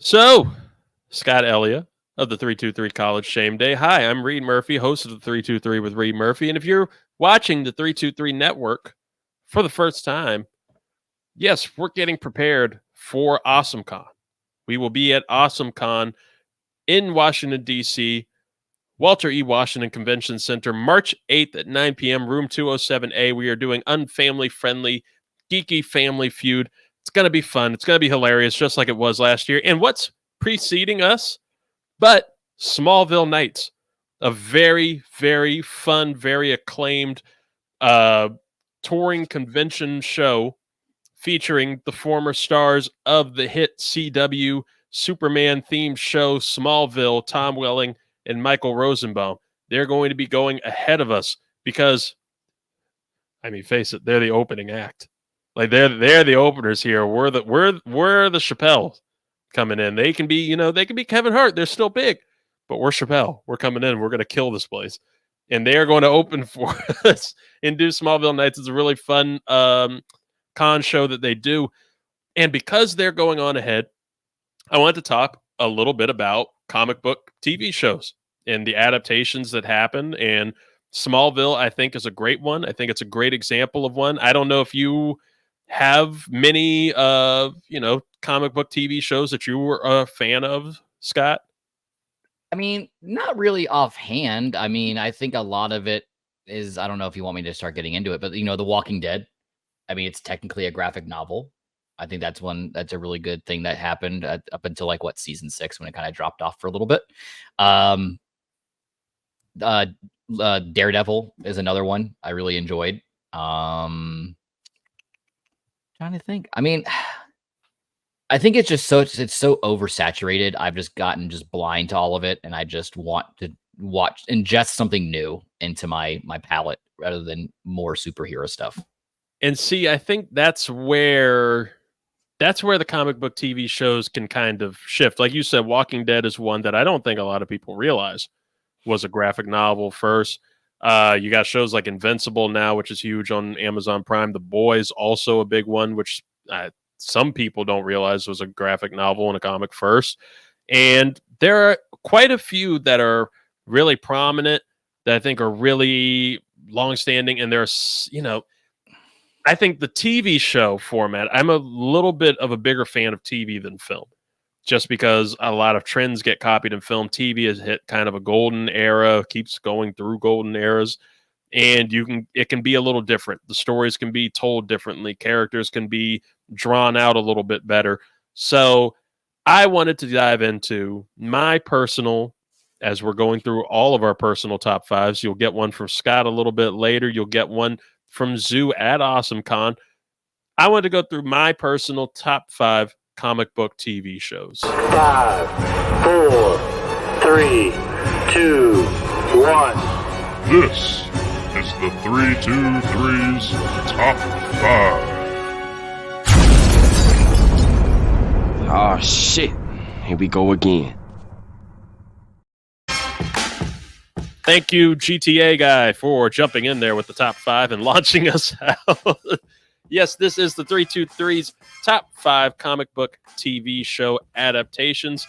So, Scott Ellia of the 323 College Shame Day. Hi, I'm Reid Murphy, host of the 323 with Reid Murphy. And if you're watching the 323 network for the first time, yes, we're getting prepared for AwesomeCon. We will be at AwesomeCon in Washington, D.C., Walter E. Washington Convention Center, March 8th at 9 p.m., room 207A. We are doing unfamily friendly, geeky family feud. It's going to be fun. It's going to be hilarious, just like it was last year. And what's preceding us? But Smallville Nights, a very, very fun, very acclaimed touring convention show featuring the former stars of the hit CW Superman themed show Smallville, Tom Welling and Michael Rosenbaum. They're going to be going ahead of us because, I mean, face it, they're the opening act. Like they're the openers here. We're the Chappelle coming in. They can be, they can be Kevin Hart. They're still big, but we're Chappelle. We're coming in. We're going to kill this place. And they are going to open for us and do Smallville Nights. It's a really fun con show that they do. And because they're going on ahead, I want to talk a little bit about comic book TV shows and the adaptations that happen. And Smallville, I think, is a great one. I think it's a great example of one. I don't know if you have many, comic book TV shows that you were a fan of, Scott. I mean, not really offhand. I mean, I think a lot of it is, I don't know if you want me to start getting into it, but The Walking Dead. I mean, it's technically a graphic novel. I think that's a really good thing that happened up until season 6 when it kind of dropped off for a little bit. Daredevil is another one I really enjoyed. Trying to think. I mean, I think it's just it's so oversaturated. I've just gotten blind to all of it, and I just want to ingest something new into my palette rather than more superhero stuff. And see, I think that's where the comic book TV shows can kind of shift. Like you said, Walking Dead is one that I don't think a lot of people realize was a graphic novel first. You got shows like Invincible now, which is huge on Amazon Prime. The Boys, also a big one, which some people don't realize was a graphic novel and a comic first. And there are quite a few that are really prominent that I think are really longstanding. And there's, I think the TV show format, I'm a little bit of a bigger fan of TV than film, just because a lot of trends get copied in film. TV has hit kind of a golden era, keeps going through golden eras, and it can be a little different. The stories can be told differently. Characters can be drawn out a little bit better. So I wanted to dive into my personal, as we're going through all of our personal top fives. You'll get one from Scott a little bit later. You'll get one from Zoo at AwesomeCon. I wanted to go through my personal top 5 comic book TV shows. 5, 4, 3, 2, 1. This is the 323's Top 5. Oh, shit. Here we go again. Thank you, GTA guy, for jumping in there with the top 5 and launching us out. Yes, this is the 323's top 5 comic book TV show adaptations.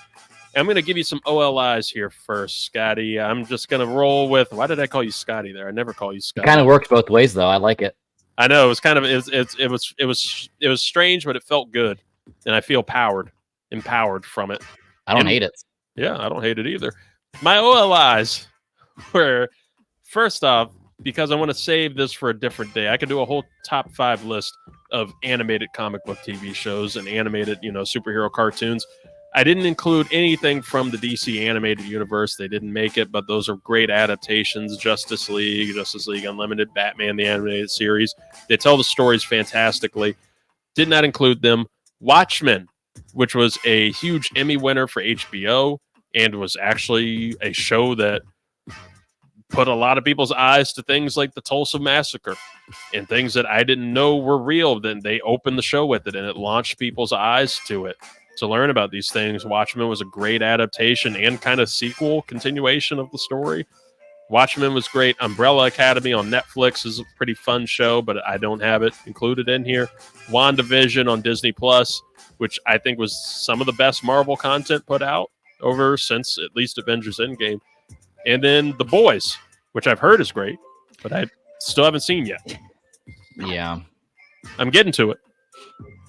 I'm going to give you some OLIs here first, Scotty. I'm just going to roll with, why did I call you Scotty there? I never call you Scotty. It kind of works both ways, though. I like it. I know. It was kind of, it was strange, but it felt good. And I feel empowered from it. I don't hate it. Yeah, I don't hate it either. My OLIs were, first off, because I want to save this for a different day, I could do a whole top 5 list of animated comic book TV shows and animated, superhero cartoons. I didn't include anything from the DC animated universe. They didn't make it, but those are great adaptations. Justice League Unlimited, Batman, the animated series. They tell the stories fantastically. Did not include them. Watchmen, which was a huge Emmy winner for HBO and was actually a show that put a lot of people's eyes to things like the Tulsa Massacre and things that I didn't know were real. Then they opened the show with it, and it launched people's eyes to it to learn about these things. Watchmen was a great adaptation and kind of continuation of the story. Watchmen was great. Umbrella Academy on Netflix is a pretty fun show, but I don't have it included in here. WandaVision on Disney Plus. which I think was some of the best Marvel content put out over since at least Avengers Endgame. And then The Boys, which I've heard is great, but I still haven't seen yet. Yeah. I'm getting to it.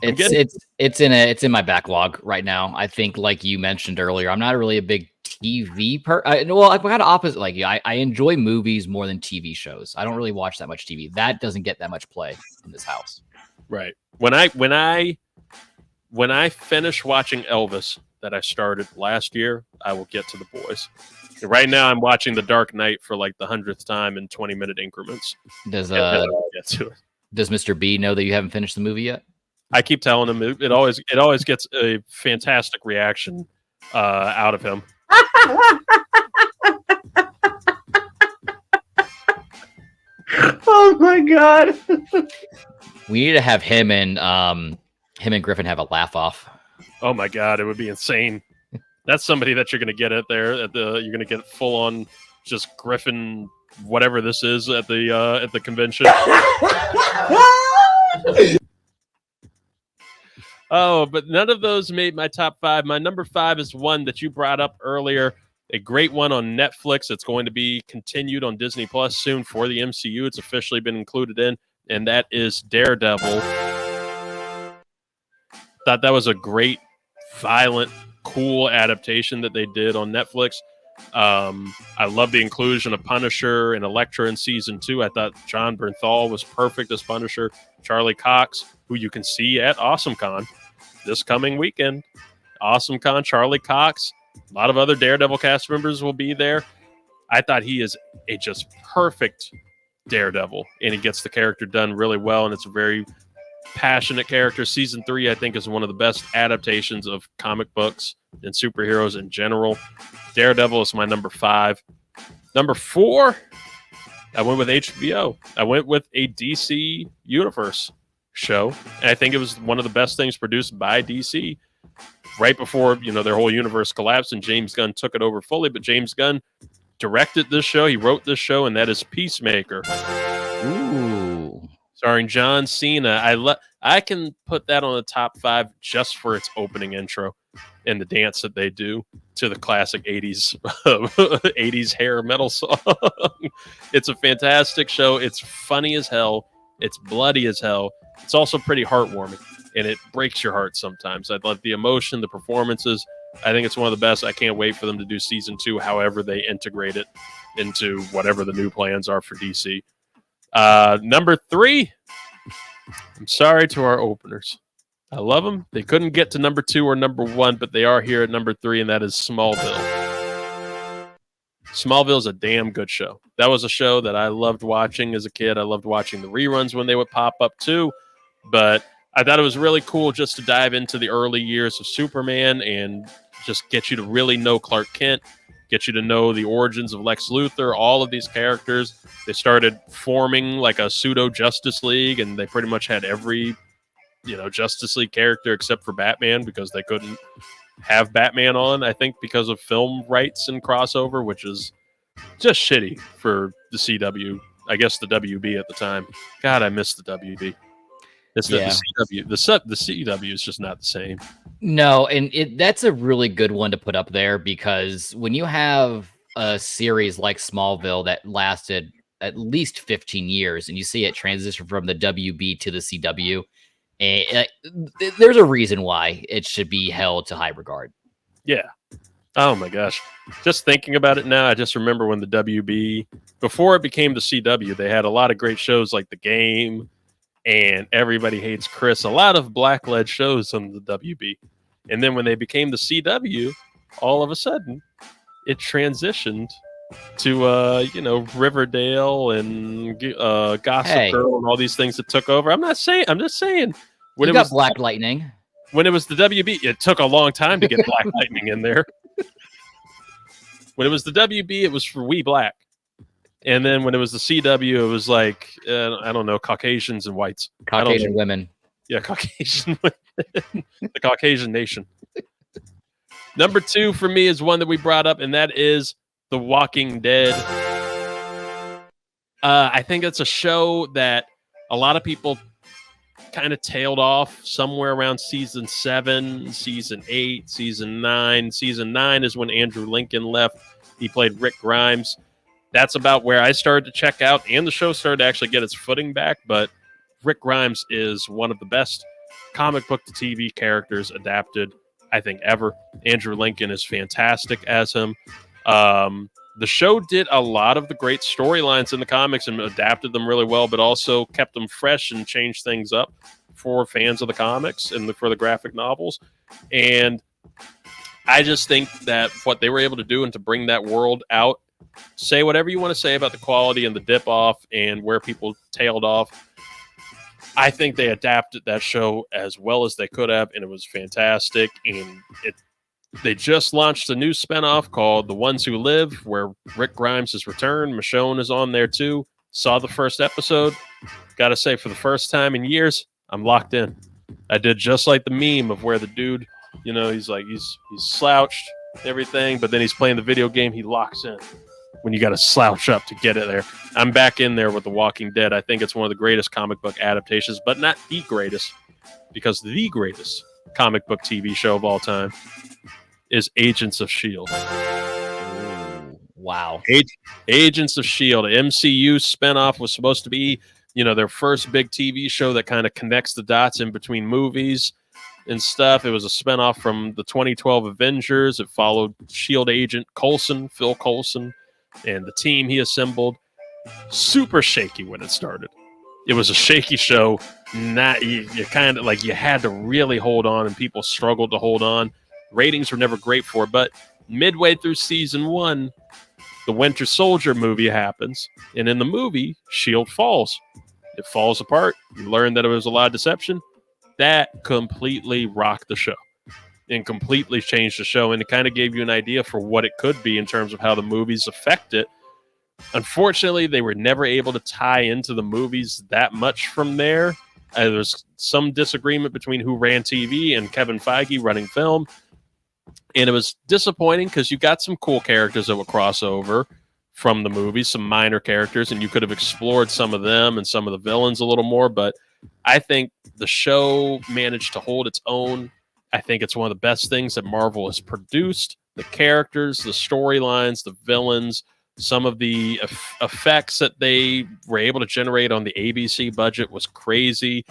It's in my backlog right now. I think, like you mentioned earlier, I'm not really a big TV well, I'm kind of opposite like you. I enjoy movies more than TV shows. I don't really watch that much TV. That doesn't get that much play in this house. Right. When I finish watching Elvis that I started last year, I will get to The Boys. And right now, I'm watching The Dark Knight for like the 100th time in 20-minute increments. Does get to it. Does Mr. B know that you haven't finished the movie yet? I keep telling him it always gets a fantastic reaction out of him. Oh my god! We need to have him and Griffin have a laugh off. Oh my god, it would be insane. That's somebody that you're going to get you're going to get full on just Griffin whatever this is at the convention. Oh, but none of those made my top 5. My number 5 is one that you brought up earlier, a great one on Netflix. It's going to be continued on Disney Plus soon for the MCU. It's officially been included in, and that is Daredevil. Thought that was a great, violent, cool adaptation that they did on Netflix. I love the inclusion of Punisher and Elektra in season 2. I thought John Bernthal was perfect as Punisher. Charlie Cox, who you can see at AwesomeCon this coming weekend. AwesomeCon, Charlie Cox, a lot of other Daredevil cast members will be there. I thought he is a just perfect Daredevil, and he gets the character done really well, and it's a very passionate character. Season 3, I think, is one of the best adaptations of comic books and superheroes in general. Daredevil is my number 5. Number 4, I went with HBO. I went with a DC Universe show, and I think it was one of the best things produced by DC right before, their whole universe collapsed and James Gunn took it over fully. But James Gunn directed this show. He wrote this show, and that is Peacemaker. Ooh. Starring John Cena. I can put that on the top 5 just for its opening intro and the dance that they do to the classic 80s hair metal song. It's a fantastic show. It's funny as hell. It's bloody as hell. It's also pretty heartwarming, and it breaks your heart sometimes. I love the emotion, the performances. I think it's one of the best. I can't wait for them to do season 2, however they integrate it into whatever the new plans are for DC. Number 3, I'm sorry to our openers. I love them. They couldn't get to number 2 or number 1, but they are here at number 3, and that is Smallville. Smallville is a damn good show. That was a show that I loved watching as a kid. I loved watching the reruns when they would pop up too, but I thought it was really cool just to dive into the early years of Superman and just get you to really know Clark Kent, get you to know the origins of Lex Luthor, all of these characters. They started forming like a pseudo Justice League, and they pretty much had every Justice League character except for Batman, because they couldn't have Batman on, I think, because of film rights and crossover, which is just shitty for the CW. I guess the WB at the time. God, I miss the WB. It's the CW. The CW is just not the same. No, and that's a really good one to put up there, because when you have a series like Smallville that lasted at least 15 years and you see it transition from the WB to the CW, there's a reason why it should be held to high regard. Yeah. Oh my gosh. Just thinking about it now, I just remember when the WB, before it became the CW, they had a lot of great shows like The Game and Everybody Hates Chris, a lot of black-led shows on the WB. And then when they became the CW, all of a sudden, it transitioned to Riverdale and Gossip Girl and all these things that took over. I'm just saying. When it was Black Lightning. When it was the WB, it took a long time to get Black Lightning in there. When it was the WB, it was for We Black. And then when it was the CW, it was like, I don't know, Caucasians and whites. Caucasian women. Yeah, Caucasian women. The Caucasian nation. Number 2 for me is one that we brought up, and that is The Walking Dead. I think it's a show that a lot of people kind of tailed off somewhere around season 7, season 8, season 9. Season 9 is when Andrew Lincoln left. He played Rick Grimes. That's about where I started to check out, and the show started to actually get its footing back. But Rick Grimes is one of the best comic book to TV characters adapted, I think, ever. Andrew Lincoln is fantastic as him. The show did a lot of the great storylines in the comics and adapted them really well, but also kept them fresh and changed things up for fans of the comics and for the graphic novels. And I just think that what they were able to do and to bring that world out, say whatever you want to say about the quality and the dip off and where people tailed off, I think they adapted that show as well as they could have, and it was fantastic. And they just launched a new spinoff called The Ones Who Live, where Rick Grimes has returned. Michonne is on there too. Saw the first episode. Gotta say, for the first time in years, I'm locked in. I did just like the meme of where the dude, he's slouched, everything, but then he's playing the video game, he locks in. When you got to slouch up to get it there. I'm back in there with The Walking Dead. I think it's one of the greatest comic book adaptations, but not the greatest, because the greatest comic book TV show of all time is Agents of S.H.I.E.L.D. Ooh, wow. Agents of S.H.I.E.L.D. MCU spinoff was supposed to be, their first big TV show that kind of connects the dots in between movies and stuff. It was a spinoff from the 2012 Avengers. It followed S.H.I.E.L.D. agent Coulson, Phil Coulson, and the team he assembled. Super shaky when it started. It was a shaky show. You kind of like, you had to really hold on, and people struggled to hold on. Ratings were never great for it, but midway through season 1, the Winter Soldier movie happens, and in the movie, S.H.I.E.L.D. falls. It falls apart. You learn that it was a lot of deception. That completely rocked the show and completely changed the show, and it kind of gave you an idea for what it could be in terms of how the movies affect it. Unfortunately, they were never able to tie into the movies that much from there. There's some disagreement between who ran TV and Kevin Feige running film, and it was disappointing because you got some cool characters that would cross over from the movies, some minor characters, and you could have explored some of them and some of the villains a little more, but I think the show managed to hold its own. I think it's one of the best things that Marvel has produced. The characters, the storylines, the villains, some of the effects that they were able to generate on the ABC budget was crazy.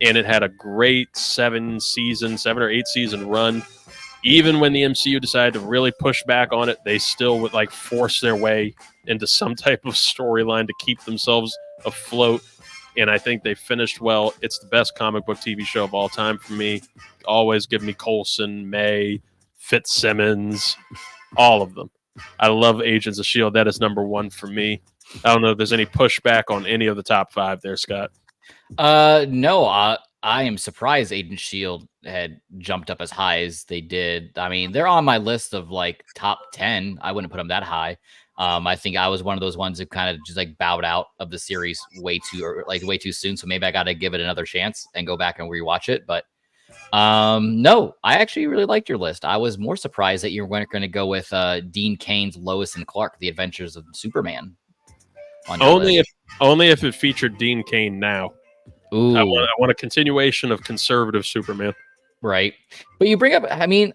And it had a great 7 or 8 season run. Even when the MCU decided to really push back on it, they still would force their way into some type of storyline to keep themselves afloat. And I think they finished well. It's the best comic book TV show of all time for me. Always give me Coulson, May, Fitzsimmons, all of them. I love Agents of S.H.I.E.L.D. That is number 1 for me. I don't know if there's any pushback on any of the top 5 there, Scott. No, I am surprised Agent S.H.I.E.L.D. had jumped up as high as they did. I mean, they're on my list of top 10. I wouldn't put them that high. I think I was one of those ones who kind of just bowed out of the series way too soon. So maybe I got to give it another chance and go back and rewatch it. But no, I actually really liked your list. I was more surprised that you were going to go with Dean Cain's Lois and Clark: The Adventures of Superman. Only if it featured Dean Cain now. Ooh. I want a continuation of conservative Superman. Right. But you bring up, I mean,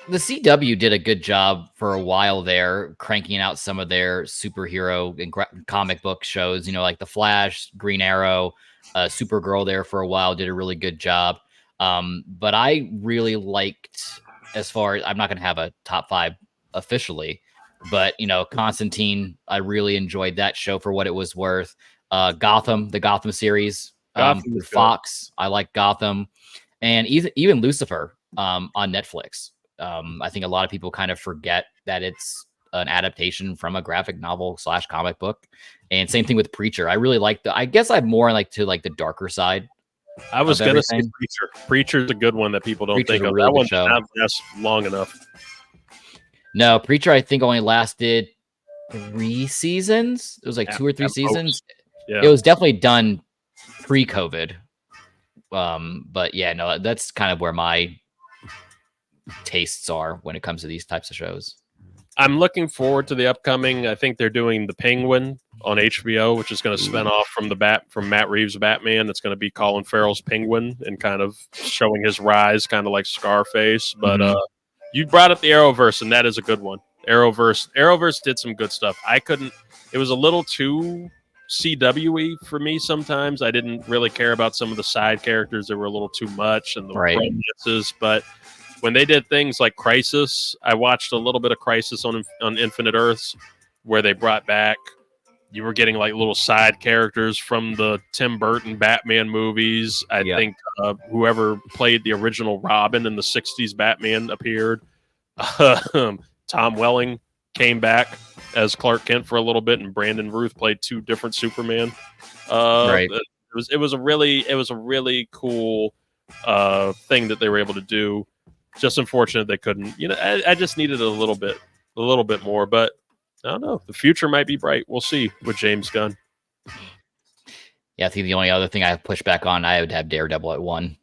the CW did a good job for a while there, cranking out some of their superhero and comic book shows, like The Flash, Green Arrow, Supergirl there for a while, did a really good job. But I really liked, as far as, I'm not going to have a top 5 officially, but, Constantine, I really enjoyed that show for what it was worth. Gotham, the Gotham series, with Fox, I like Gotham. And even Lucifer on Netflix. I think a lot of people kind of forget that it's an adaptation from a graphic novel / comic book. And same thing with Preacher. I really like I guess I'm more to the darker side. I was going to say Preacher. Preacher's a good one that people don't think of. That one did not last long enough. No, Preacher, I think only lasted 3 seasons. It was 2 or 3 seasons. Yeah. It was definitely done pre-COVID. But yeah, no, that's kind of where my tastes are when it comes to these types of shows. I'm looking forward to the upcoming. I think they're doing The Penguin on HBO, which is going to spin off from Matt Reeves' Batman. It's going to be Colin Farrell's Penguin and kind of showing his rise, kind of like Scarface. But you brought up the Arrowverse, and that is a good one. Arrowverse did some good stuff. It was a little too CW-y for me sometimes. I didn't really care about some of the side characters that were a little too much and the romances, but when they did things like Crisis, I watched a little bit of Crisis on Infinite Earths, where they brought back, you were getting like little side characters from the Tim Burton Batman movies. I think whoever played the original Robin in the 60s Batman appeared. Tom Welling came back as Clark Kent for a little bit, and Brandon Ruth played two different Superman. It was a really cool thing that they were able to do. Just unfortunate they couldn't. I just needed a little bit more, but I don't know. The future might be bright. We'll see with James Gunn. Yeah, I think the only other thing I have pushed back on, I would have Daredevil at 1.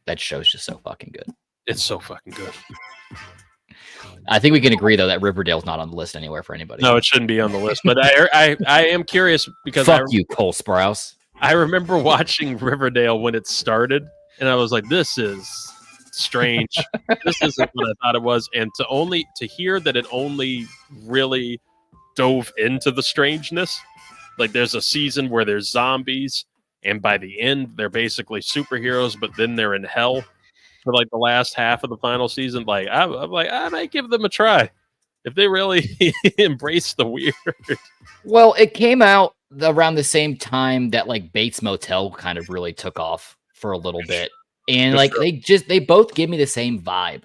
That show's just so fucking good. It's so fucking good. I think we can agree, though, that Riverdale's not on the list anywhere for anybody. No, it shouldn't be on the list. But I am curious because fuck you, Cole Sprouse. I remember watching Riverdale when it started, and I was like, "This is strange. This isn't what I thought it was." And to hear that it only really dove into the strangeness. Like, there's a season where there's zombies, and by the end, they're basically superheroes, but then they're in hell for like the last half of the final season. Like, I'm like, I might give them a try if they really embrace the weird. Well, it came out around the same time that like Bates Motel kind of really took off for a little bit. And like they both give me the same vibe,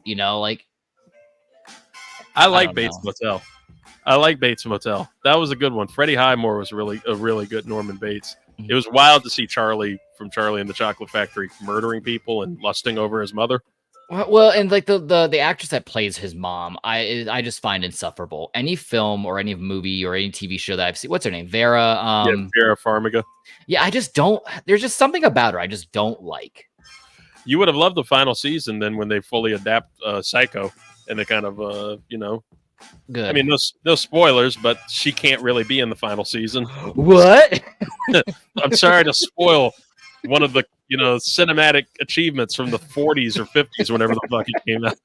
like I like Bates Motel. I like Bates Motel. That was a good one. Freddie Highmore was a really good Norman Bates. It was wild to see Charlie from Charlie and the Chocolate Factory murdering people and lusting over his mother. Well, and like the actress that plays his mom, I just find insufferable. Any film or any movie or any TV show that I've seen, what's her name? Vera. Vera Farmiga. Yeah, I just don't. There's just something about her I just don't like. You would have loved the final season then when they fully adapt Psycho and they kind of Good. I mean, no spoilers, but she can't really be in the final season. What? I'm sorry to spoil one of the cinematic achievements from the 40s or 50s, whenever the fuck it came out.